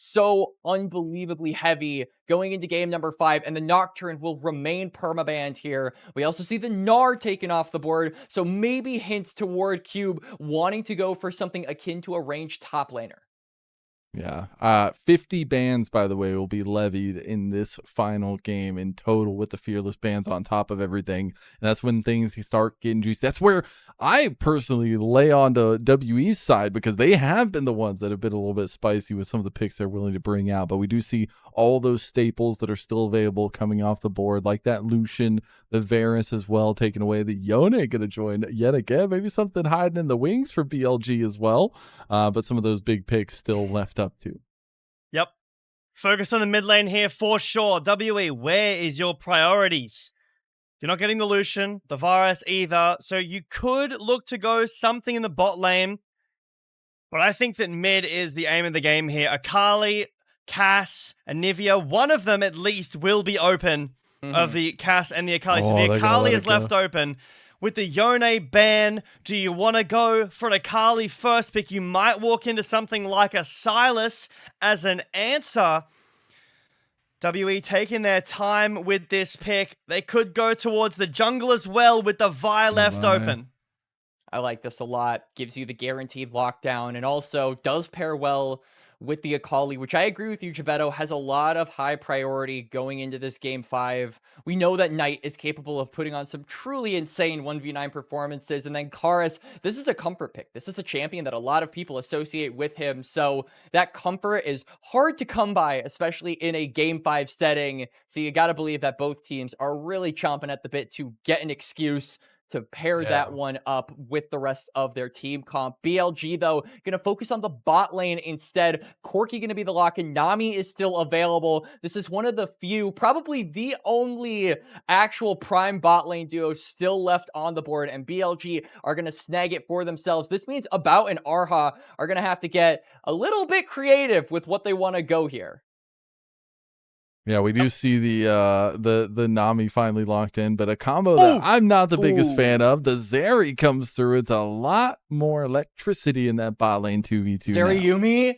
so unbelievably heavy going into game number 5, and the Nocturne will remain permabanned here. We also see the Gnar taken off the board, so maybe hints toward Cube wanting to go for something akin to a ranged top laner. Yeah. 50 bans, by the way, will be levied in this final game in total with the Fearless bans on top of everything. And that's when things start getting juicy. That's where I personally lay on to WE's side, because they have been the ones that have been a little bit spicy with some of the picks they're willing to bring out. But we do see all those staples that are still available coming off the board, like that Lucian, the Varus as well, taken away. The Yone going to join yet again. Maybe something hiding in the wings for BLG as well. But some of those big picks still left up to. Yep. Focus on the mid lane here for sure. WE, where is your priorities? You're not getting the Lucian, the Varus either, so you could look to go something in the bot lane. But I think that mid is the aim of the game here. Akali, Cass, and Nivea, one of them at least will be open of the Cass and the Akali. So the Akali is left open. With the Yone ban, do you want to go for an Akali first pick? You might walk into something like a Silas as an answer. WE taking their time with this pick. They could go towards the jungle as well with the Vi left open. I like this a lot. Gives you the guaranteed lockdown, and also does pair well with the Akali, which I agree with you, Jbetto, has a lot of high priority going into this game 5. We know that Knight is capable of putting on some truly insane 1v9 performances, and then Karis, this is a comfort pick. This is a champion that a lot of people associate with him, so that comfort is hard to come by, especially in a game 5 setting. So you gotta believe that both teams are really chomping at the bit to get an excuse to pair that one up with the rest of their team comp. BLG, though, going to focus on the bot lane instead. Corki going to be the lock-in. Nami is still available. This is one of the few, probably the only actual prime bot lane duo still left on the board, and BLG are going to snag it for themselves. This means About and Erha are going to have to get a little bit creative with what they want to go here. Yeah, we do see the Nami finally locked in, but a combo that I'm not the biggest fan of. The Zeri comes through. It's a lot more electricity in that bot lane 2v2 Zeri Yuumi.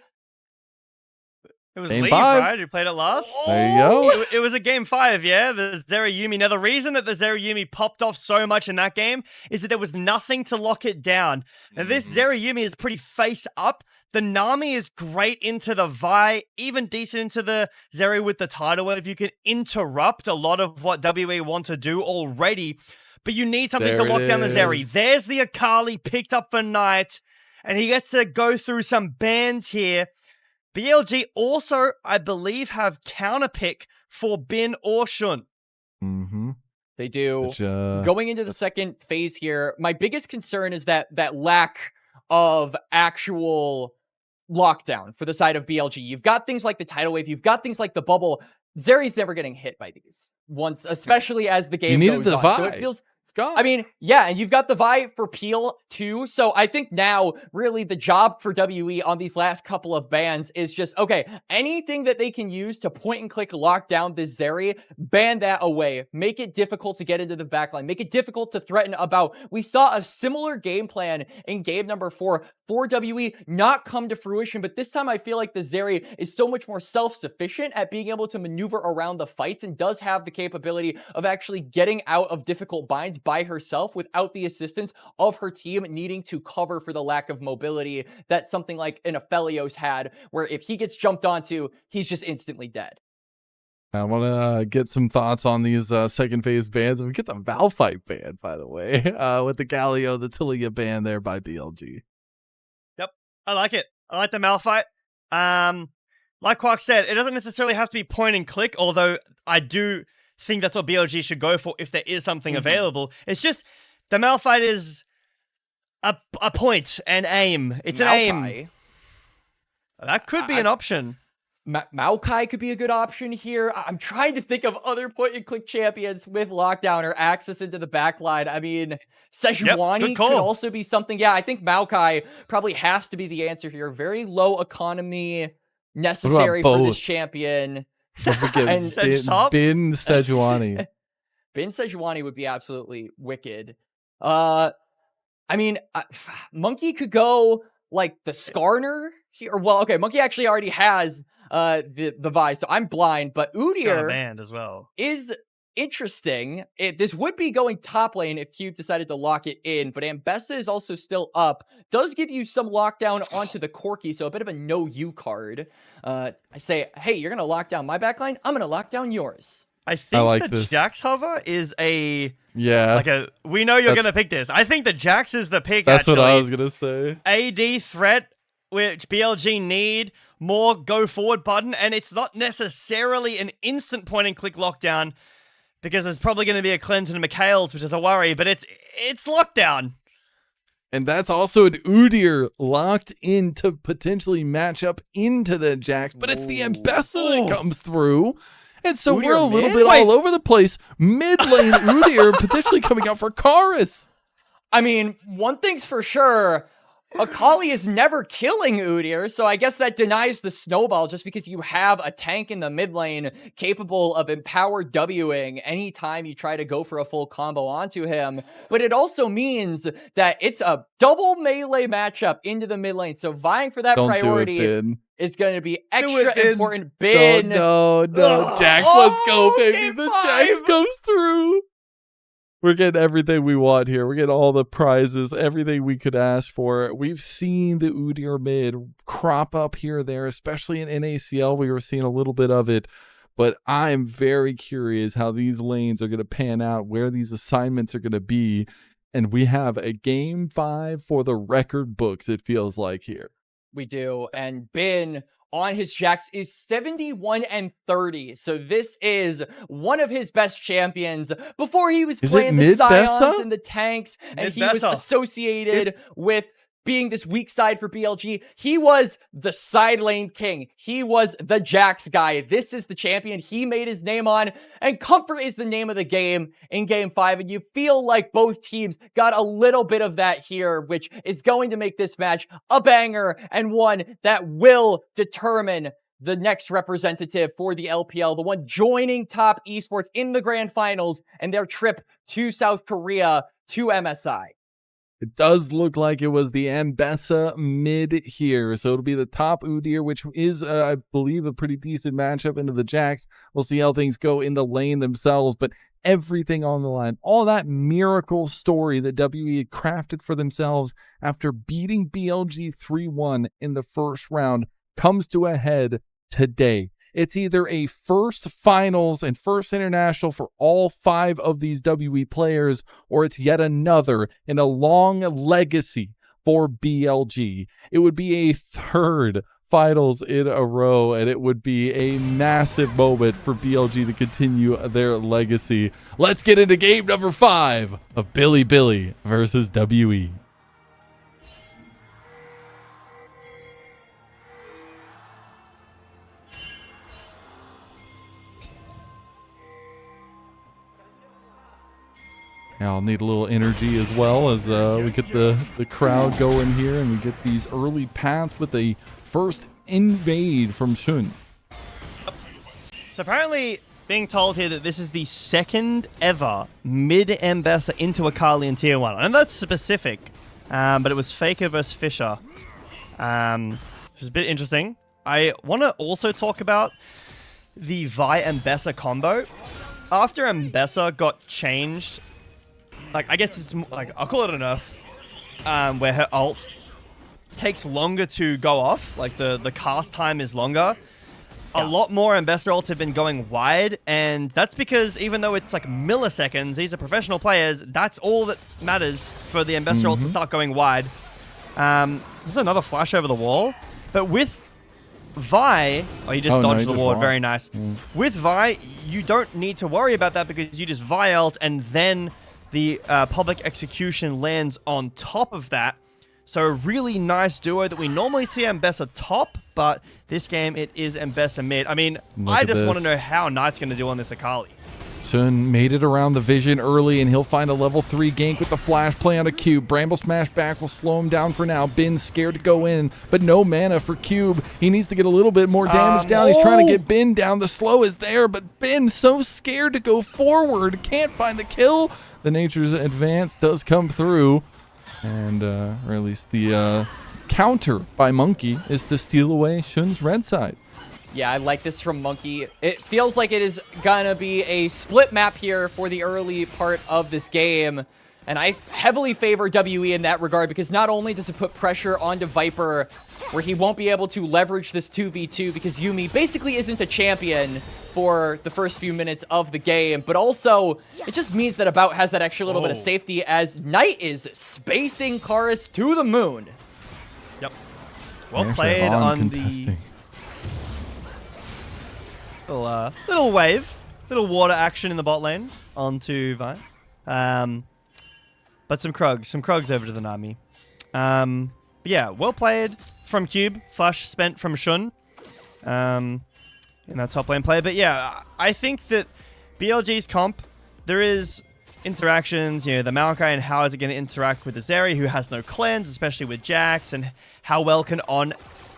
It was Leave, right? Who played it last? There you go. It was a game 5, yeah? The Zeri Yuumi. Now, the reason that the Zeri Yuumi popped off so much in that game is that there was nothing to lock it down. Now, this Zeri Yuumi is pretty face up. The Nami is great into the Vi, even decent into the Zeri with the tidal wave. You can interrupt a lot of what WE want to do already, but you need something to lock down the Zeri. There's the Akali picked up for Knight, and he gets to go through some bans here. BLG also, I believe, have counter pick for Bin or Shun. They do. Which, going into the second phase here, my biggest concern is that lack of actual lockdown for the side of BLG. You've got things like the tidal wave, you've got things like the bubble. Zeri's never getting hit by these once, especially as the game goes on. So it feels, it's gone. I mean, yeah, and you've got the Vi for Peel too. So I think now really the job for WE on these last couple of bans is just, okay, anything that they can use to point and click lock down this Zeri, ban that away. Make it difficult to get into the backline. Make it difficult to threaten About. We saw a similar game plan in game number 4 for WE not come to fruition, but this time I feel like the Zeri is so much more self-sufficient at being able to maneuver around the fights and does have the capability of actually getting out of difficult binds by herself without the assistance of her team needing to cover for the lack of mobility that something like an Aphelios had, where if he gets jumped onto, he's just instantly dead. I want to get some thoughts on these second phase bans. We get the Malphite ban, by the way, with the Galio, the Tilia ban there by BLG. Yep, I like it. I like the Malphite. Like Quax said, it doesn't necessarily have to be point and click, although I do think that's what BLG should go for if there is something available. It's just the Malphite is a point and aim. It's an aim. That could be an option. Maokai could be a good option here. I'm trying to think of other point-and-click champions with lockdown or access into the backline. I mean, Sejuani could also be something. Yeah, I think Maokai probably has to be the answer here. Very low economy necessary for this champion. Don't forget Bin Sejuani. Bin Sejuani would be absolutely wicked. I mean, Monki could go like the Skarner here. Well, okay, Monki actually already has the Vi, so I'm blind, but Udyr band as well is interesting. This would be going top lane if Cube decided to lock it in, but Ambessa is also still up. Does give you some lockdown onto the Corki, so a bit of a no-you card. I say, hey, you're going to lock down my backline? I'm going to lock down yours. I think like the this. Jax hover is we know you're going to pick this. I think the Jax is the pick, That's actually. what I was going to say. AD threat, which BLG need, more go forward button, and it's not necessarily an instant point and click lockdown, because there's probably going to be a cleanse in Mikhail's, which is a worry, but it's lockdown. And that's also an Udyr locked in to potentially match up into the Jax, but it's the Ambessa that comes through. And so Udyr we're a little mid? bit all over the place. Mid lane Udyr potentially coming out for Karis. I mean, one thing's for sure, Akali is never killing Udyr, so I guess that denies the snowball just because you have a tank in the mid lane capable of empower Wing anytime you try to go for a full combo onto him. But it also means that it's a double melee matchup into the mid lane, so vying for that priority is going to be extra important. Bin. No. Jax, let's go, baby. The Jax comes through. We're getting everything we want here. We're getting all the prizes, everything we could ask for. We've seen the Udyr mid crop up here or there, especially in NACL. We were seeing a little bit of it. But I'm very curious how these lanes are going to pan out, where these assignments are going to be. And we have a game 5 for the record books, it feels like here. We do. And Bin on his Jax is 71-30. So this is one of his best champions. Before he was playing the Scions and the tanks, and he was associated with being this weak side for BLG. He was the side lane king. He was the Jax guy. This is the champion he made his name on, and comfort is the name of the game in game 5, and you feel like both teams got a little bit of that here, which is going to make this match a banger and one that will determine the next representative for the LPL, the one joining top esports in the grand finals and their trip to South Korea to MSI. It does look like it was the Ambessa mid here. So it'll be the top Udyr, which is, I believe, a pretty decent matchup into the Jax. We'll see how things go in the lane themselves, but everything on the line. All that miracle story that WE had crafted for themselves after beating BLG 3-1 in the first round comes to a head today. It's either a first finals and first international for all 5 of these WE players, or it's yet another in a long legacy for BLG. It would be a third finals in a row, and it would be a massive moment for BLG to continue their legacy. Let's get into game number 5 of Bilibili versus WE. I'll need a little energy as well as we get the crowd going here, and we get these early paths with a first invade from Shun. So apparently being told here that this is the second ever mid-Ambessa into Akali in Tier 1. And that's specific, but it was Faker versus Fisher. Which is a bit interesting. I want to also talk about the Vi Ambessa combo. After Ambessa got changed, like, I guess it's like, I'll call it a nerf, where her ult takes longer to go off, like the cast time is longer. A lot more Ambessa ults have been going wide, and that's because even though it's like milliseconds, these are professional players, that's all that matters for the Ambessa ults to start going wide. This is another flash over the wall, but with Vi, he just dodged the ward, very nice. With Vi, you don't need to worry about that because you just Vi ult, and then the public execution lands on top of that. So a really nice duo that we normally see Ambessa top, but this game it is Ambessa mid. I mean, I just want to know how Knight's going to do on this Akali. Shun made it around the vision early, and he'll find a level 3 gank with the flash play on a Cube. Bramble smash back will slow him down for now. Bin's scared to go in, but no mana for Cube. He needs to get a little bit more damage down. He's trying to get Bin down. The slow is there, but Bin's so scared to go forward. Can't find the kill. The Nature's Advance does come through, and or at least the counter by Monki is to steal away Shun's red side. Yeah, I like this from Monki. It feels like it is gonna be a split map here for the early part of this game. And I heavily favor WE in that regard because not only does it put pressure onto Viper where he won't be able to leverage this 2v2 because Yuumi basically isn't a champion for the first few minutes of the game, but also it just means that About has that extra little bit of safety as Knight is spacing Karis to the moon. Yep. Well played on the little wave, little water action in the bot lane onto Vi. But some Krugs over to the Nami. But yeah, well played from Cube. Flash spent from Shun in that top lane play. But yeah, I think that BLG's comp, there is interactions, you know, the Maokai and how is it going to interact with the Zeri, who has no cleanse, especially with Jax, and how well can On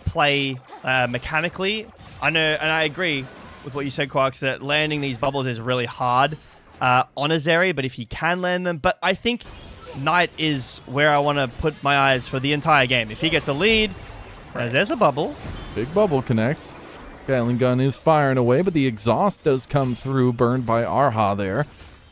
play mechanically. I know, and I agree with what you said, Quax, that landing these bubbles is really hard on a Zeri, but if he can land them. But I think Knight is where I want to put my eyes for the entire game. If he gets a lead, there's a bubble. Big bubble connects. Gatling gun is firing away, but the exhaust does come through, burned by Erha there.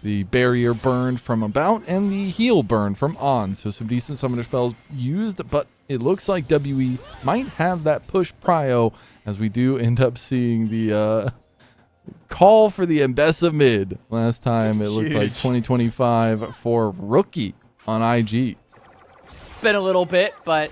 The barrier burned from About, and the heal burned from On. So some decent summoner spells used, but it looks like WE might have that push prio, as we do end up seeing the call for the Ambessa mid. Last time it looked like 2025 for Rookie on IG. It's been a little bit, but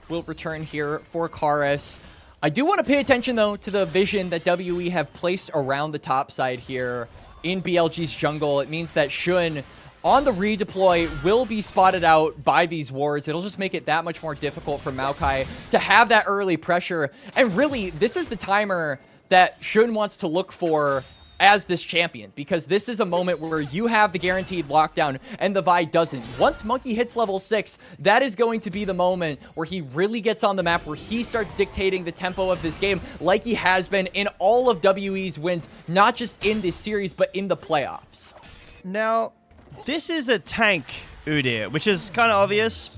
we'll return here for Karis. I do want to pay attention, though, to the vision that WE have placed around the top side here in BLG's jungle. It means that Shun on the redeploy will be spotted out by these wards. It'll just make it that much more difficult for Maokai to have that early pressure. And really, this is the timer that Shun wants to look for as this champion, because this is a moment where you have the guaranteed lockdown and the Vi doesn't. Once Monki hits level 6, that is going to be the moment where he really gets on the map, where he starts dictating the tempo of this game like he has been in all of WE's wins, not just in this series, but in the playoffs. Now, this is a tank Udyr, which is kind of obvious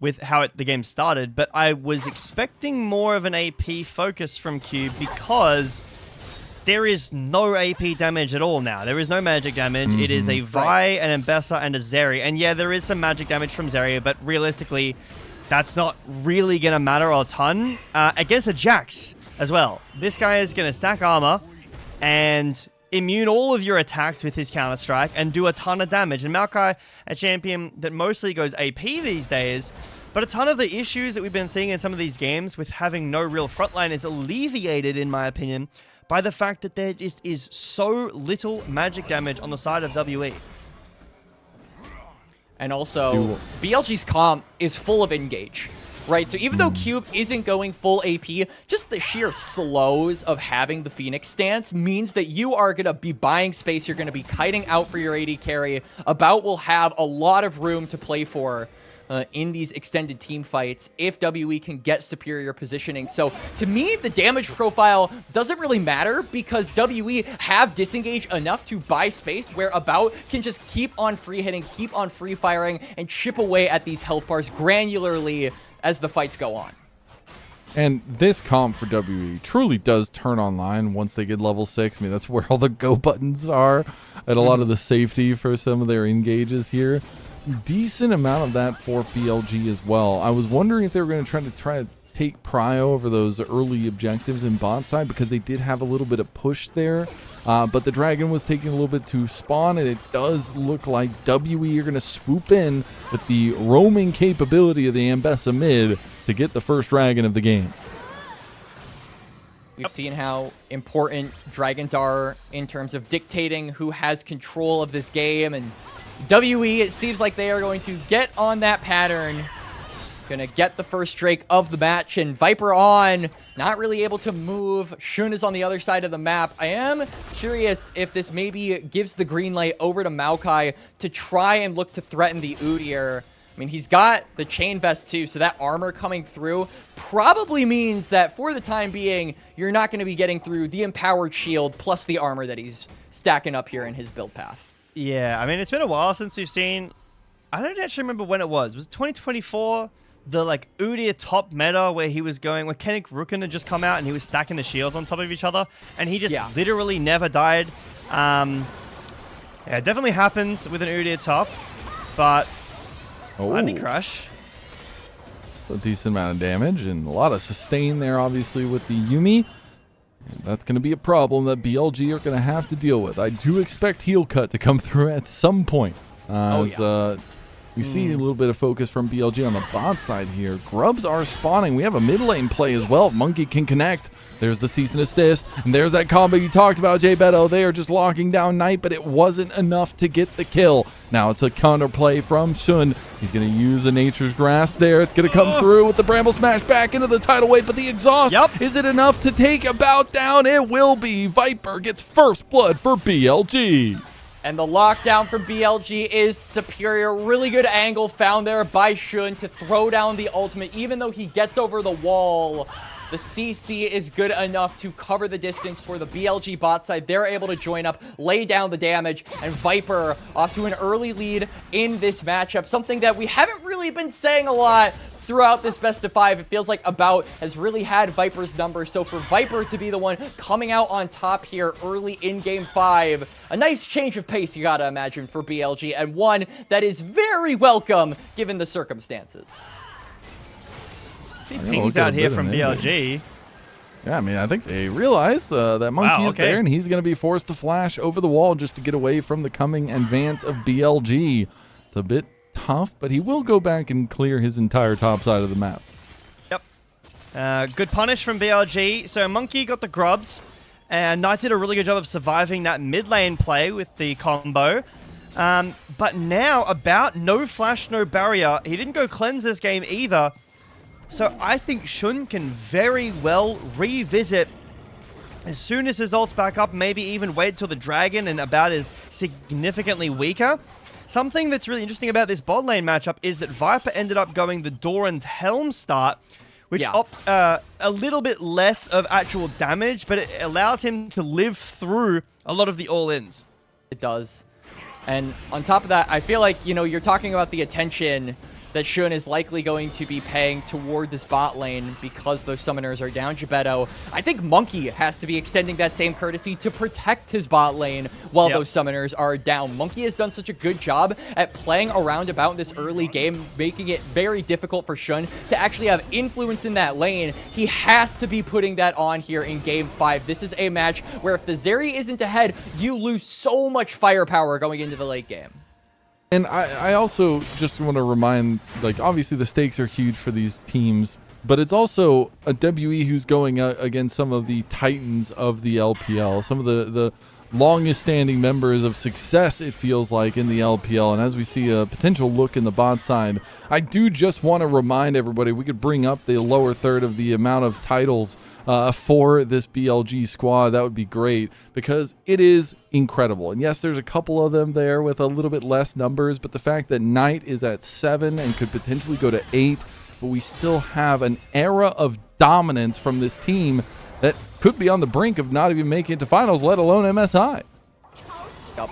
with how the game started, but I was expecting more of an AP focus from Cube because there is no AP damage at all now. There is no magic damage. It is a Vi, an Ambessa, and a Zeri. And yeah, there is some magic damage from Zeri, but realistically, that's not really going to matter a ton. Against a Jax as well. This guy is going to stack armor and immune all of your attacks with his Counter-Strike and do a ton of damage. And Maokai, a champion that mostly goes AP these days, but a ton of the issues that we've been seeing in some of these games with having no real frontline is alleviated, in my opinion, by the fact that there just is so little magic damage on the side of WE. And also, BLG's comp is full of engage, right? So even though Cube isn't going full AP, just the sheer slows of having the Phoenix stance means that you are going to be buying space. You're going to be kiting out for your AD carry. About will have a lot of room to play for in these extended team fights if WE can get superior positioning. So to me, the damage profile doesn't really matter because WE have disengaged enough to buy space where About can just keep on free hitting, keep on free firing, and chip away at these health bars granularly as the fights go on. And this comp for WE truly does turn online once they get level 6. I mean, that's where all the go buttons are and a lot of the safety for some of their engages here. Decent amount of that for BLG as well. I was wondering if they were going to try to take prio over those early objectives in bot side because they did have a little bit of push there. But the dragon was taking a little bit to spawn, and it does look like WE are going to swoop in with the roaming capability of the Ambessa mid to get the first dragon of the game. We've seen how important dragons are in terms of dictating who has control of this game, and WE, it seems like they are going to get on that pattern. Gonna get the first Drake of the match, and Viper on, not really able to move. Shun is on the other side of the map. I am curious if this maybe gives the green light over to Maokai to try and look to threaten the Udyr. I mean, he's got the chain vest too, so that armor coming through probably means that for the time being, you're not going to be getting through the empowered shield plus the armor that he's stacking up here in his build path. Yeah, I mean, it's been a while since we've seen... I don't actually remember when it was. Was it 2024 the like Udyr top meta where he was going, where Kennick Rooken had just come out and he was stacking the shields on top of each other, and he just literally never died. Yeah, it definitely happens with an Udyr top, but lightning crush. It's a decent amount of damage and a lot of sustain there, obviously, with the Yuumi. And that's going to be a problem that BLG are going to have to deal with. I do expect heal cut to come through at some point. We see a little bit of focus from BLG on the bot side here. Grubs are spawning. We have a mid lane play as well. Monki can connect. There's the cease and assist. And there's that combo you talked about, Jbetto. They are just locking down Knight, but it wasn't enough to get the kill. Now it's a counter play from Shun. He's going to use the Nature's Grasp there. It's going to come through with the Bramble Smash back into the tidal wave, but the exhaust, is it enough to take a bout down? It will be. Viper gets first blood for BLG. And the lockdown from BLG is superior. Really good angle found there by Shun to throw down the ultimate. Even though he gets over the wall, the CC is good enough to cover the distance for the BLG bot side. They're able to join up, lay down the damage, and Viper off to an early lead in this matchup. Something that we haven't really been saying a lot throughout this best of 5. It feels like About has really had Viper's number. So for Viper to be the one coming out on top here early in game 5, a nice change of pace, you gotta imagine, for BLG, and one that is very welcome given the circumstances. See pings out here from BLG. Yeah, I mean, I think they realize that Monki is there, and he's going to be forced to flash over the wall just to get away from the coming advance of BLG. It's a bit tough, but he will go back and clear his entire top side of the map. Yep. Good punish from BLG. So Monki got the grubs, and Knight did a really good job of surviving that mid lane play with the combo. But now, About, no flash, no barrier. He didn't go cleanse this game either. So I think Shun can very well revisit as soon as his ult's back up, maybe even wait till the dragon and About is significantly weaker. Something that's really interesting about this bot lane matchup is that Viper ended up going the Doran's Helm start, which a little bit less of actual damage, but it allows him to live through a lot of the all-ins. It does. And on top of that, I feel like, you know, you're talking about the attention that Shun is likely going to be paying toward this bot lane because those summoners are down. Jbetto, I think Monki has to be extending that same courtesy to protect his bot lane while those summoners are down. Monki has done such a good job at playing around About this early game, making it very difficult for Shun to actually have influence in that lane. He has to be putting that on here in game 5. This is a match where if the Zeri isn't ahead, you lose so much firepower going into the late game. And I also just want to remind, like, obviously the stakes are huge for these teams, but it's also a WE who's going against some of the titans of the LPL, some of the longest standing members of success, it feels like, in the LPL. And as we see a potential look in the bot side, I do just want to remind everybody, we could bring up the lower third of the amount of titles for this BLG squad. That would be great because it is incredible. And yes, there's a couple of them there with a little bit less numbers, but the fact that Knight is at 7 and could potentially go to 8, but we still have an era of dominance from this team that could be on the brink of not even making it to finals, let alone MSI. Yep.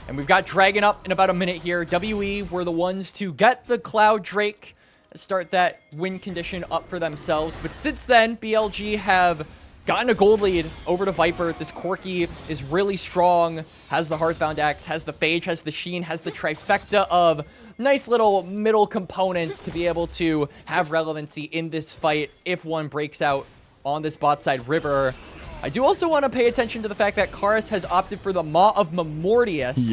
And we've got Dragon up in about a minute here. WE were the ones to get the Cloud Drake, start that win condition up for themselves. But since then, BLG have gotten a gold lead over to Viper. This Corki is really strong, has the Hearthbound Axe, has the Phage, has the Sheen, has the trifecta of nice little middle components to be able to have relevancy in this fight if one breaks out on this bot side river. I do also want to pay attention to the fact that Karis has opted for the Maw of Memortius.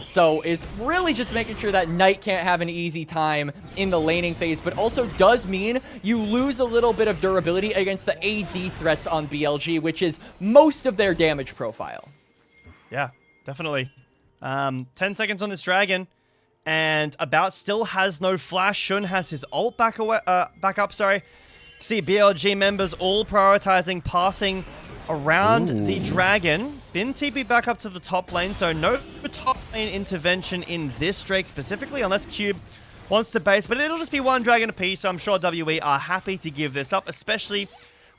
So is really just making sure that Knight can't have an easy time in the laning phase, but also does mean you lose a little bit of durability against the AD threats on BLG, which is most of their damage profile. Yeah, definitely. 10 seconds on this dragon, and About still has no flash. Shun has his ult back up. See BLG members all prioritizing pathing around the dragon. Been TP back up to the top lane, so no top lane intervention in this Drake specifically, unless Cube wants to base, but it'll just be one dragon apiece, so I'm sure WE are happy to give this up, especially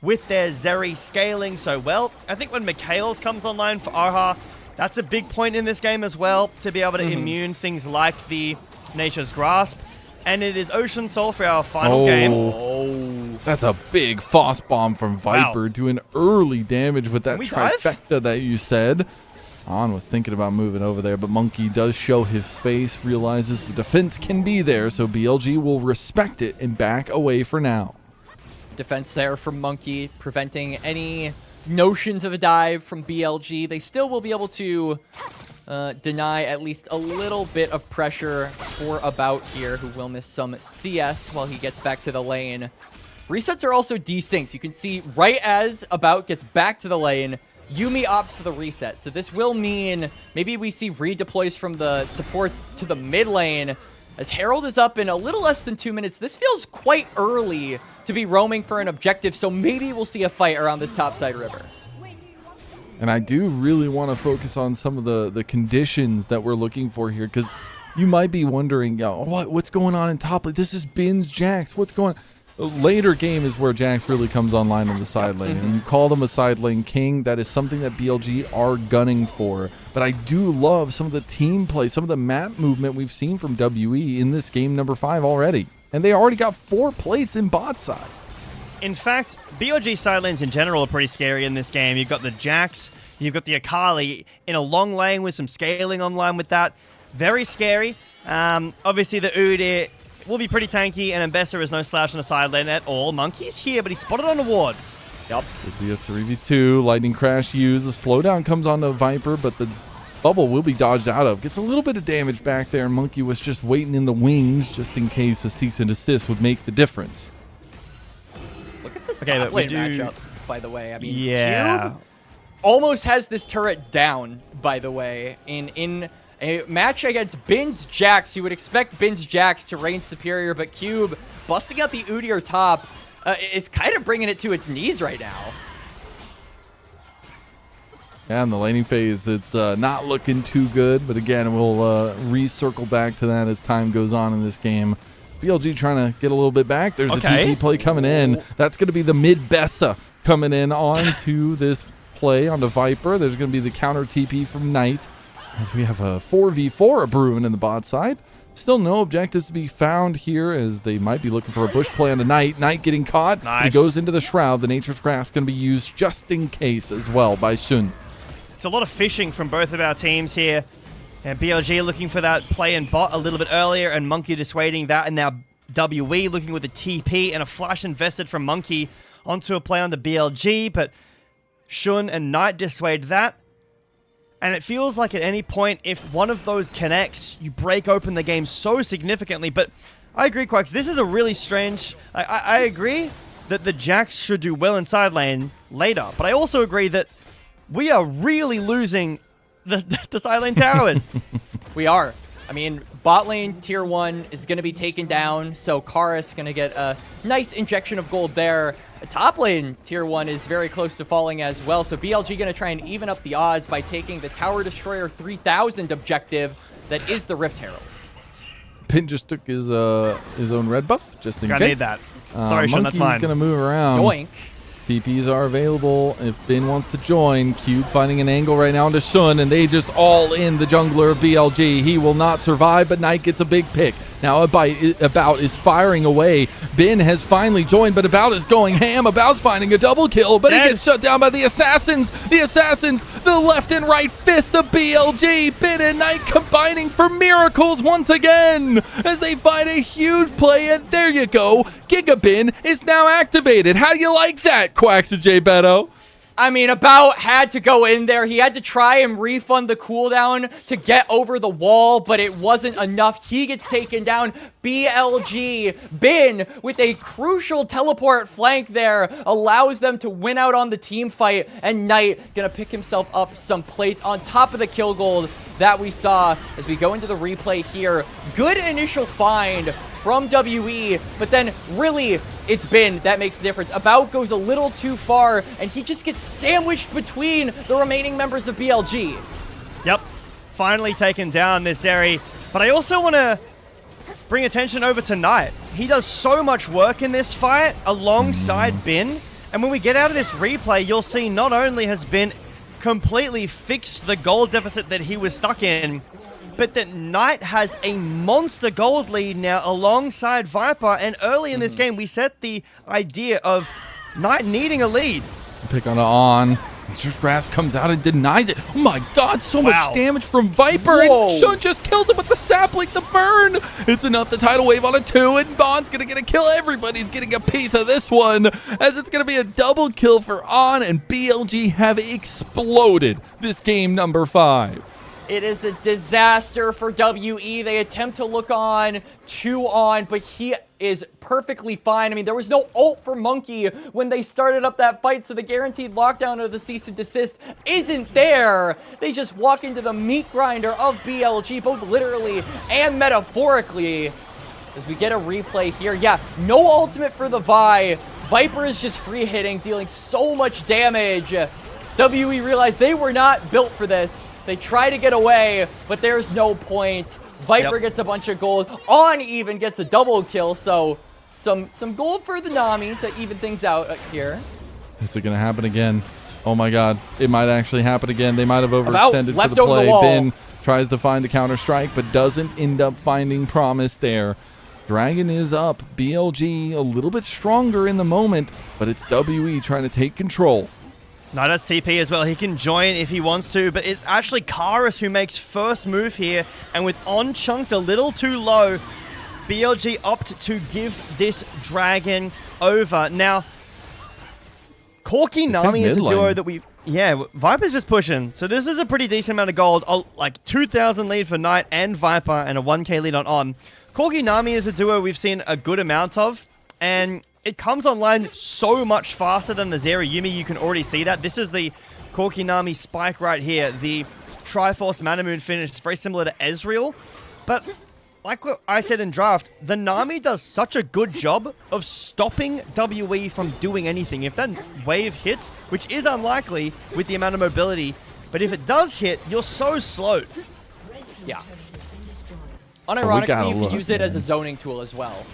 with their Zeri scaling so well. I think when Mikhails comes online for Erha, that's a big point in this game as well, to be able to immune things like the Nature's Grasp. And it is Ocean Soul for our final game. Oh, that's a big Foss Bomb from Viper, doing early damage with that trifecta that you said. On was thinking about moving over there, but Monki does show his face, realizes the defense can be there, so BLG will respect it and back away for now. Defense there from Monki, preventing any notions of a dive from BLG. They still will be able to deny at least a little bit of pressure for About here, who will miss some CS while he gets back to the lane. Resets are also desynced. You can see right as About gets back to the lane, Yuumi opts for the reset. So this will mean maybe we see redeploys from the supports to the mid lane. As Herald is up in a little less than 2 minutes, this feels quite early to be roaming for an objective, so maybe we'll see a fight around this topside river. And I do really want to focus on some of the conditions that we're looking for here, because you might be wondering, what's going on in top lane? This is Bin's Jax. What's going on? Later game is where Jax really comes online on the side lane. And you call them a side lane king. That is something that BLG are gunning for. But I do love some of the team play, some of the map movement we've seen from WE in this game number 5 already. And they already got 4 plates in bot side. In fact, BLG side lanes in general are pretty scary in this game. You've got the Jax, you've got the Akali in a long lane with some scaling online with that. Very scary. Obviously, the Udyr will be pretty tanky, and Ambessa is no slouch on the side lane at all. Monki's here, but he's spotted on a ward. Yep. It'll be a 3v2. Lightning Crash used. The slowdown comes on the Viper, but the bubble will be dodged out of. Gets a little bit of damage back there. Monki was just waiting in the wings just in case a cease and desist would make the difference. Look at this top lane matchup, by the way. I mean, yeah. Cube almost has this turret down, by the way. In a match against Bin's Jax, you would expect Bin's Jax to reign superior, but Cube busting out the Udyr top is kind of bringing it to its knees right now. Yeah, in the laning phase, it's not looking too good, but again, we'll recircle back to that as time goes on in this game. BLG trying to get a little bit back. There's a TP play coming in. That's going to be the mid-Bessa coming in onto this play onto Viper. There's going to be the counter TP from Knight as we have a 4v4 brewing in the bot side. Still no objectives to be found here as they might be looking for a bush play on the Knight. Knight getting caught. Nice. He goes into the Shroud. The Nature's Grasp going to be used just in case as well by Sun. It's a lot of fishing from both of our teams here. And BLG looking for that play in bot a little bit earlier, and Monki dissuading that, and now WE looking with a TP and a flash invested from Monki onto a play on the BLG, but Shun and Knight dissuade that. And it feels like at any point, if one of those connects, you break open the game so significantly. But I agree, Quax, this is a really strange... I agree that the Jax should do well in side lane later, but I also agree that we are really losing the side lane towers. We are. I mean, bot lane tier 1 is going to be taken down, so Karis going to get a nice injection of gold there. The top lane tier 1 is very close to falling as well, so BLG going to try and even up the odds by taking the Tower Destroyer 3000 objective that is the Rift Herald. Pin just took his own red buff, just in case. I need that. Sorry, Shun, that's mine. Monki's going to move around. Yoink. TPs are available if Bin wants to join. Cube finding an angle right now into Shun, and they just all in the jungler of BLG. He will not survive, but Knight gets a big pick. Now About is firing away. Bin has finally joined, but About is going ham. About's finding a double kill, but he gets shut down by the Assassins. The left and right fist of BLG. Bin and Knight combining for miracles once again as they find a huge play, and there you go. Giga Bin is now activated. How do you like that, Quax and Jbetto? I mean, About had to go in there. He had to try and refund the cooldown to get over the wall, but it wasn't enough. He gets taken down. BLG, Bin, with a crucial teleport flank there, allows them to win out on the team fight, and Knight gonna pick himself up some plates on top of the kill gold that we saw as we go into the replay here. Good initial find from WE, but then really it's Bin that makes the difference. About goes a little too far, and he just gets sandwiched between the remaining members of BLG. Yep, finally taken down this Zeri, but I also want to bring attention over to Knight. He does so much work in this fight alongside Bin, and when we get out of this replay, you'll see not only has Bin completely fixed the gold deficit that he was stuck in, but that Knight has a monster gold lead now alongside Viper, and early in this game, we set the idea of Knight needing a lead. Pick on. Just Brass comes out and denies it. Oh my god, so much damage from Viper. Whoa. And Shun just kills him with the sapling, the burn. It's enough to tidal wave on a 2, and Bond's gonna get a kill. Everybody's getting a piece of this one, as it's gonna be a double kill for On, and BLG have exploded this game number 5. It is a disaster for WE. They attempt to look on, chew on, but he is perfectly fine. I mean, there was no ult for Monki when they started up that fight, so the guaranteed lockdown of the cease and desist isn't there. They just walk into the meat grinder of BLG, both literally and metaphorically. As we get a replay here, yeah, no ultimate for the Vi. Viper is just free hitting, dealing so much damage. WE realized they were not built for this. They try to get away, but there's no point. Viper gets a bunch of gold. On even gets a double kill, so some gold for the Nami to even things out here. Is it going to happen again? Oh my god. It might actually happen again. They might have overextended for the over play. the wall. Bin tries to find the counter-strike, but doesn't end up finding Promise there. Dragon is up. BLG a little bit stronger in the moment, but it's WE trying to take control. Knight has TP as well. He can join if he wants to, but it's actually Karis who makes first move here, and with On chunked a little too low, BLG opt to give this Dragon over. Now, Corki Nami is a duo that we... Yeah, Viper's just pushing. So this is a pretty decent amount of gold. Like 2,000 lead for Knight and Viper, and a 1k lead on. Corki Nami is a duo we've seen a good amount of, and it comes online so much faster than the Zeri Yuumi. You can already see that. This is the Corki Nami spike right here. The Triforce Mana Moon finish is very similar to Ezreal. But like what I said in draft, the Nami does such a good job of stopping WE from doing anything. If that wave hits, which is unlikely with the amount of mobility, but if it does hit, you're so slowed. Yeah. Unironically, you can use it as a zoning tool as well.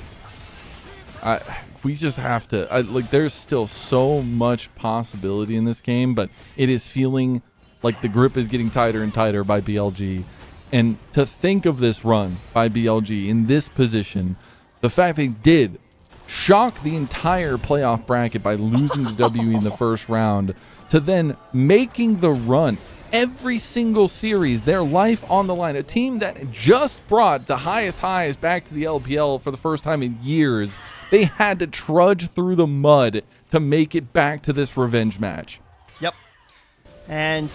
We just have to, like, there's still so much possibility in this game, but it is feeling like the grip is getting tighter and tighter by BLG. And to think of this run by BLG in this position, the fact they did shock the entire playoff bracket by losing to WE in the first round, to then making the run every single series, their life on the line, a team that just brought the highest highs back to the LPL for the first time in years. They had to trudge through the mud to make it back to this revenge match. Yep. And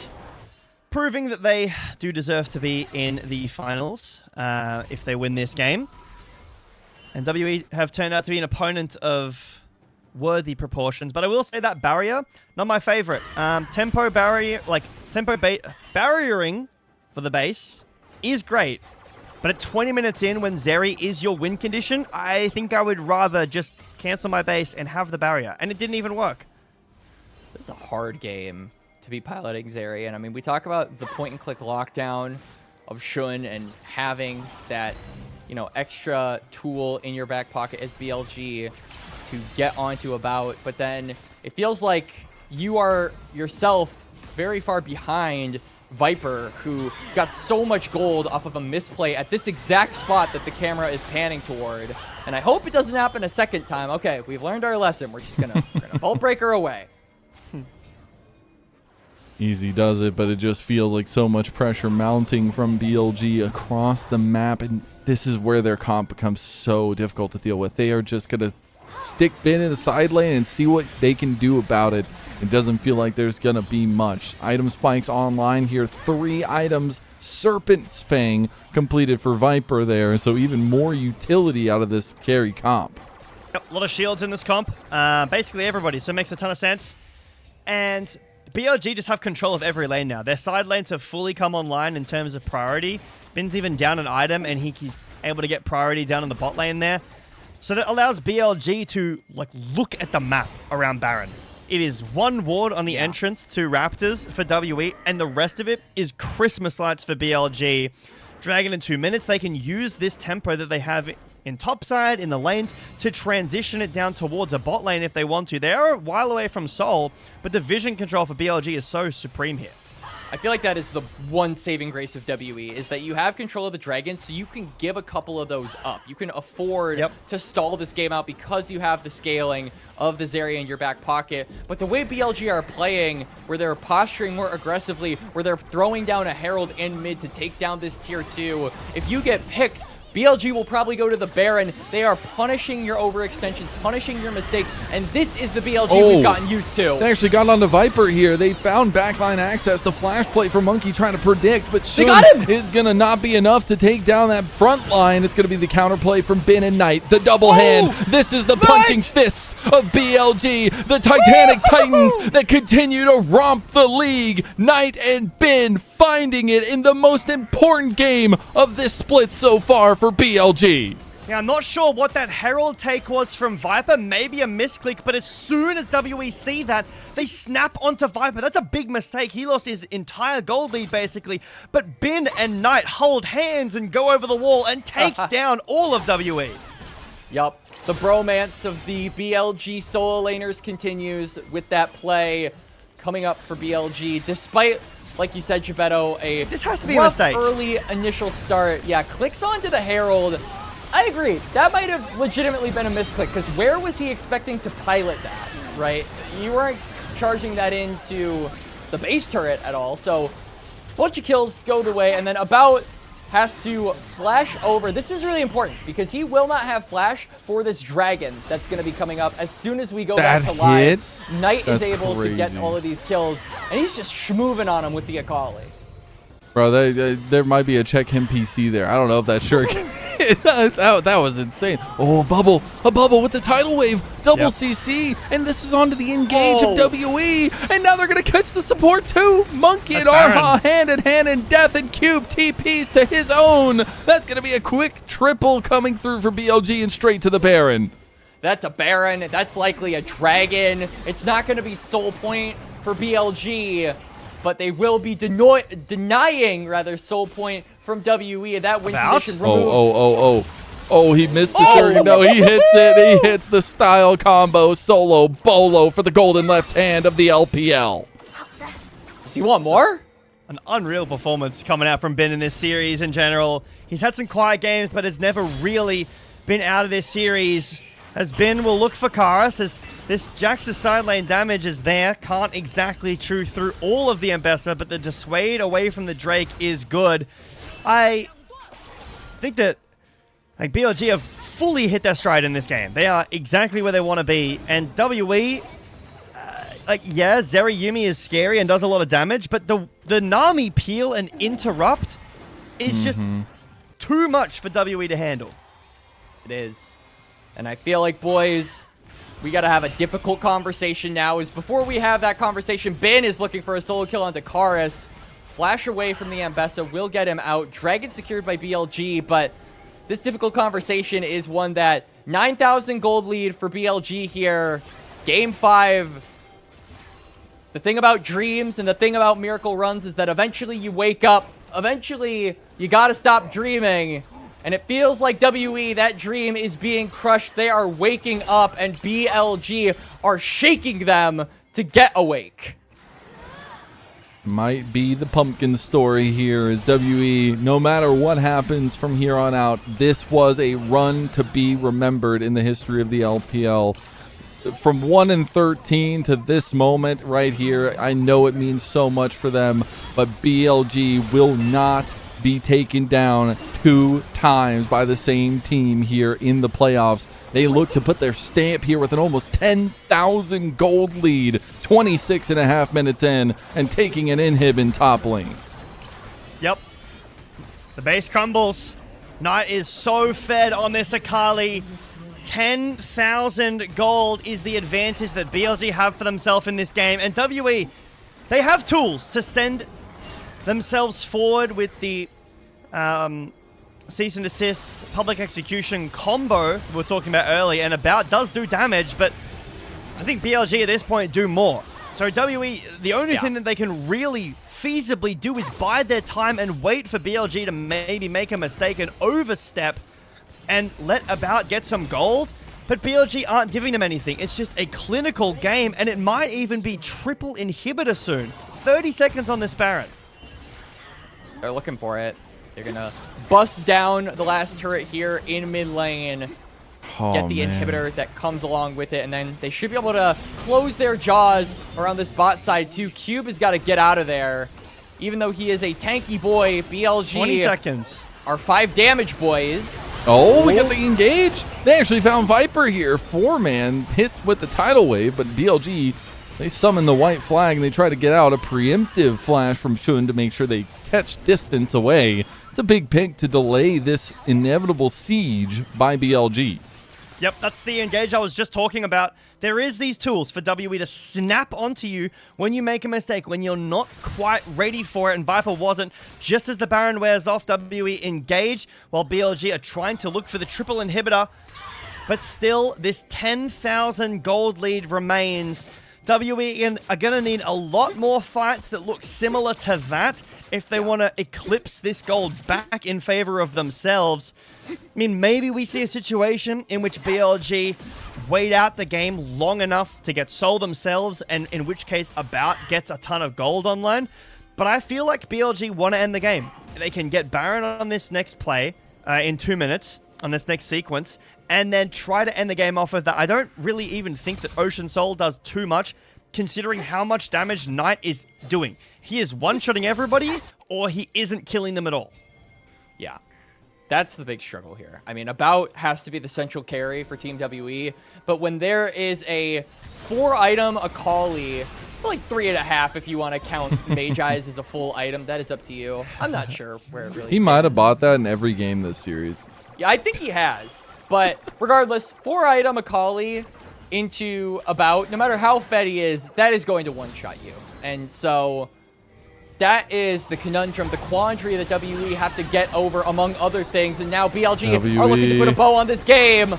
proving that they do deserve to be in the finals if they win this game. And WE have turned out to be an opponent of worthy proportions. But I will say that barrier, not my favorite. Tempo barrier, like barriering for the base is great. But at 20 minutes in, when Zeri is your win condition, I think I would rather just cancel my base and have the barrier. And it didn't even work. This is a hard game to be piloting Zeri. And I mean, we talk about the point-and-click lockdown of Shun and having that, you know, extra tool in your back pocket as BLG to get onto a bout. But then it feels like you are yourself very far behind Viper, who got so much gold off of a misplay at this exact spot that the camera is panning toward. And I hope it doesn't happen a second time. Okay, we've learned our lesson. We're just gonna Vault Breaker away. Easy does it, but it just feels like so much pressure mounting from BLG across the map, and this is where their comp becomes so difficult to deal with. They are just gonna stick Bin in the side lane and see what they can do about it. It doesn't feel like there's gonna be much. Item spikes online here. 3 items. Serpent's Fang completed for Viper there, so even more utility out of this carry comp. Yep, a lot of shields in this comp. Basically everybody, so it makes a ton of sense. And BLG just have control of every lane now. Their side lanes have fully come online in terms of priority. Bin's even down an item, and he's able to get priority down in the bot lane there. So that allows BLG to look at the map around Baron. It is one ward on the entrance to Raptors for WE, and the rest of it is Christmas lights for BLG. Dragon in 2 minutes, they can use this tempo that they have in topside, in the lanes, to transition it down towards a bot lane if they want to. They are a while away from Soul, but the vision control for BLG is so supreme here. I feel like that is the one saving grace of WE, is that you have control of the dragon, so you can give a couple of those up. You can afford to stall this game out because you have the scaling of the Zeri in your back pocket. But the way BLG are playing, where they're posturing more aggressively, where they're throwing down a Herald in mid to take down this tier 2, if you get picked, BLG will probably go to the Baron. They are punishing your overextensions, punishing your mistakes, and this is the BLG we've gotten used to. They actually got on the Viper here. They found backline access. The flash play for Monki trying to predict, but soon is going to not be enough to take down that front line. It's going to be the counterplay from Bin and Knight. The double hand. This is the punching fists of BLG. The Titanic Titans that continue to romp the league. Knight and Bin finding it in the most important game of this split so far for BLG. Yeah, I'm not sure what that Herald take was from Viper, maybe a misclick, but as soon as WE see that, they snap onto Viper. That's a big mistake. He lost his entire gold lead, basically, but Bin and Knight hold hands and go over the wall and take down all of WE. Yup, the bromance of the BLG solo laners continues with that play coming up for BLG, despite, like you said, Jbetto, this has to be a mistake. Early initial start. Yeah, clicks onto the Herald. I agree. That might have legitimately been a misclick, because where was he expecting to pilot that, right? You weren't charging that into the base turret at all. So, bunch of kills go the way, and then About has to flash over. This is really important, because he will not have flash for this dragon that's going to be coming up as soon as we go back to live. Knight is able to get all of these kills, and he's just schmooving on him with the Akali. Bro, there might be a check him PC there. I don't know if that's sure. that was insane. Oh, a bubble with the tidal wave, double CC, and this is onto the engage of WE, and now they're gonna catch the support too. Monki and Erha hand in hand in death, and Cube TPs to his own. That's gonna be a quick triple coming through for BLG and straight to the Baron. That's a Baron. That's likely a dragon. It's not gonna be soul point for BLG. But they will be denying soul point from WE, and that win condition removed. Oh, he missed the surge. No, he hits it. He hits the style combo solo bolo for the golden left hand of the LPL. Does he want more? An unreal performance coming out from Bin in this series in general. He's had some quiet games, but has never really been out of this series. As Bin will look for Karis, as this Jax's side lane damage is there. Can't exactly chew through all of the Ambessa, but the dissuade away from the Drake is good. I think that BLG have fully hit their stride in this game. They are exactly where they want to be. And WE, yeah, Zeri Yuumi is scary and does a lot of damage, but the Nami peel and interrupt is just too much for WE to handle. It is. And I feel like, boys, we got to have a difficult conversation now. Is before we have that conversation, Bin is looking for a solo kill onto Karis. Flash away from the Ambessa will get him out. Dragon secured by BLG, but this difficult conversation is one that 9,000 gold lead for BLG here. Game 5. The thing about dreams and the thing about miracle runs is that eventually you wake up. Eventually, you got to stop dreaming. And it feels like WE, that dream is being crushed. They are waking up, and BLG are shaking them to get awake. Might be the pumpkin story here, as WE, no matter what happens from here on out, this was a run to be remembered in the history of the LPL. From 1-13 to this moment right here, I know it means so much for them, but BLG will not be taken down 2 times by the same team here in the playoffs. They look to put their stamp here with an almost 10,000 gold lead, 26.5 minutes in, and taking an inhib in top lane. Yep. The base crumbles. Knight is so fed on this Akali. 10,000 gold is the advantage that BLG have for themselves in this game. And WE, they have tools to send themselves forward with the cease and desist public execution combo we were talking about earlier, and About does do damage, but I think BLG at this point do more. So WE, the only thing that they can really feasibly do is bide their time and wait for BLG to maybe make a mistake and overstep and let About get some gold. But BLG aren't giving them anything. It's just a clinical game, and it might even be triple inhibitor soon. 30 seconds on this Baron. They're looking for it. They're going to bust down the last turret here in mid lane. Get the inhibitor that comes along with it, and then they should be able to close their jaws around this bot side too. Cube has got to get out of there. Even though he is a tanky boy, BLG 20 seconds. Are 5 damage boys. Oh, we got the engage. They actually found Viper here. 4-man hits with the tidal wave, but BLG, they summon the white flag and they try to get out. A preemptive flash from Shun to make sure they catch distance away. It's a big pick to delay this inevitable siege by BLG. Yep, that's the engage I was just talking about. There is these tools for WE to snap onto you when you make a mistake, when you're not quite ready for it, and Viper wasn't. Just as the Baron wears off, WE engage, while BLG are trying to look for the triple inhibitor. But still, this 10,000 gold lead remains. WE are going to need a lot more fights that look similar to that if they want to eclipse this gold back in favor of themselves. I mean, maybe we see a situation in which BLG wait out the game long enough to get sold themselves, and in which case About gets a ton of gold online. But I feel like BLG want to end the game. They can get Baron on this next play in 2 minutes, on this next sequence, and then try to end the game off with that. I don't really even think that Ocean Soul does too much, considering how much damage Knight is doing. He is one-shotting everybody, or he isn't killing them at all. Yeah, that's the big struggle here. I mean, About has to be the central carry for Team WE, but when there is a 4-item Akali, like 3.5 if you want to count Mage Eyes as a full item, that is up to you. I'm not sure where it really He might have bought that in every game this series. Yeah, I think he has. But regardless, 4-item Akali into About, no matter how fed he is, that is going to one-shot you. And so that is the conundrum, the quandary that WE have to get over, among other things. And now BLG are looking to put a bow on this game.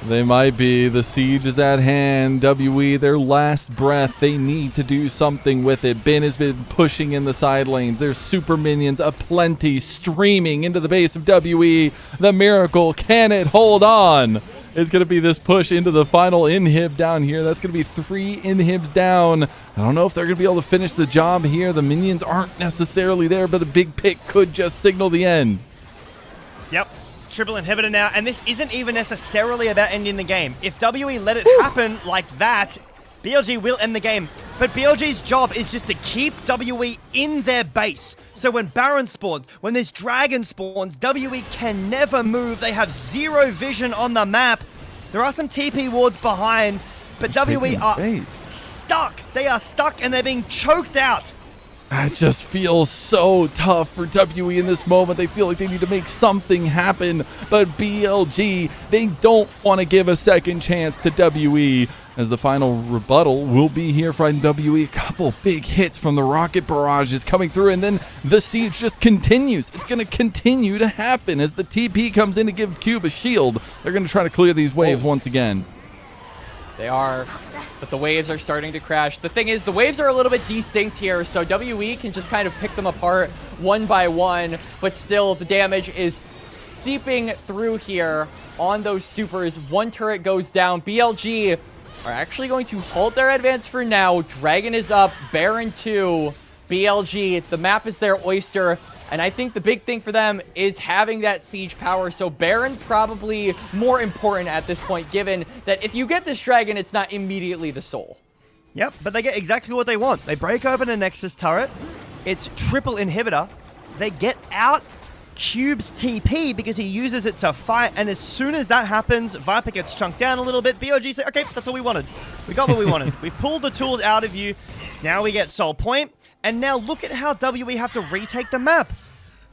They might be. The siege is at hand. WE, their last breath. They need to do something with it. Bin has been pushing in the side lanes. There's super minions aplenty streaming into the base of WE. The miracle, can it hold on? It's going to be this push into the final inhib down here. That's going to be 3 inhibs down. I don't know if they're going to be able to finish the job here. The minions aren't necessarily there, but a big pick could just signal the end. Yep. Triple inhibitor now, and this isn't even necessarily about ending the game. If WE let it happen like that, BLG will end the game. But BLG's job is just to keep WE in their base. So when Baron spawns, when this Dragon spawns, WE can never move. They have 0 vision on the map. There are some TP wards behind, but WE are stuck. They are stuck, and they're being choked out. It just feels so tough for WE in this moment. They feel like they need to make something happen. But BLG, they don't want to give a second chance to WE. As the final rebuttal will be here from WE. A couple big hits from the rocket barrages coming through. And then the siege just continues. It's going to continue to happen. As the TP comes in to give Cube a shield, they're going to try to clear these waves once again. They are, but the waves are starting to crash. The thing is, the waves are a little bit desynced here, so WE can just kind of pick them apart one by one, but still the damage is seeping through here on those supers. One turret goes down. BLG are actually going to halt their advance for now. Dragon is up, Baron 2, BLG, the map is their oyster. And I think the big thing for them is having that siege power. So Baron probably more important at this point, given that if you get this Dragon, it's not immediately the soul. Yep, but they get exactly what they want. They break open a Nexus turret. It's triple inhibitor. They get out Cube's TP because he uses it to fight. And as soon as that happens, Viper gets chunked down a little bit. BLG say, okay, that's all we wanted. We got what we wanted. We've pulled the tools out of you. Now we get Soul Point. And now look at how WE have to retake the map.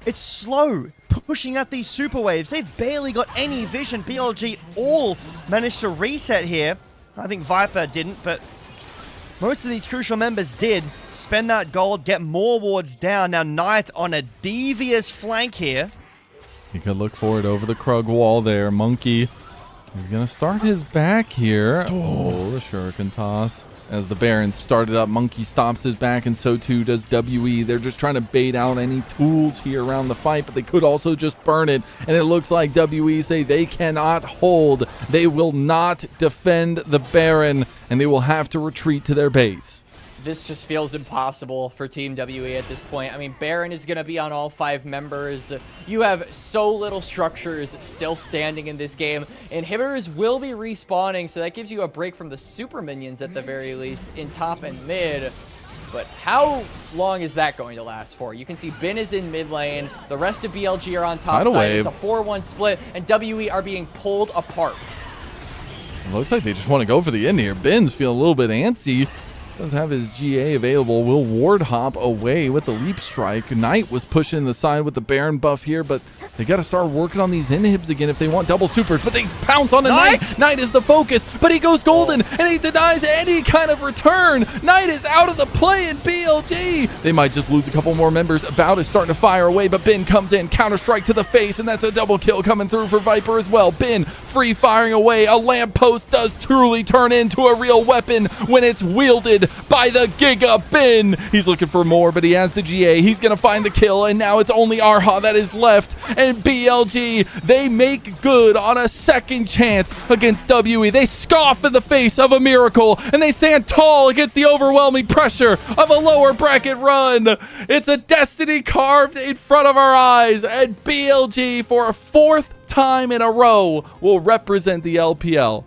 It's slow, pushing out these super waves. They've barely got any vision. BLG all managed to reset here. I think Viper didn't, but most of these crucial members did. Spend that gold, get more wards down. Now Knight on a devious flank here. You could look for it over the Krug wall there. Monki is going to start his back here. Oh, the Shuriken toss. As the Baron started up, Monki stops his back, and so too does WE. They're just trying to bait out any tools here around the fight, but they could also just burn it. And it looks like WE say they cannot hold. They will not defend the Baron, and they will have to retreat to their base. This just feels impossible for Team WE at this point. I mean, Baron is going to be on all 5 members. You have so little structures still standing in this game. Inhibitors will be respawning, so that gives you a break from the super minions at the very least in top and mid. But how long is that going to last for? You can see Bin is in mid lane. The rest of BLG are on top side. It's a 4-1 split, and WE are being pulled apart. It looks like they just want to go for the end here. Bin's feeling a little bit antsy. Does have his GA available. Will ward hop away with the leap strike. Knight was pushing the side with the Baron buff here, but they got to start working on these inhibs again if they want double supers. But they pounce on the Knight. Knight is the focus, but he goes golden, and he denies any kind of return. Knight is out of the play in BLG. They might just lose a couple more members. About is starting to fire away, but Bin comes in. Counter-strike to the face, and that's a double kill coming through for Viper as well. Bin free firing away. A lamppost does truly turn into a real weapon when it's wielded by the Giga Bin. He's looking for more, but he has the GA. He's going to find the kill, and now it's only Erha that is left. And BLG, they make good on a second chance against WE. They scoff in the face of a miracle, and they stand tall against the overwhelming pressure of a lower bracket run. It's a destiny carved in front of our eyes, and BLG, for a 4th time in a row, will represent the LPL.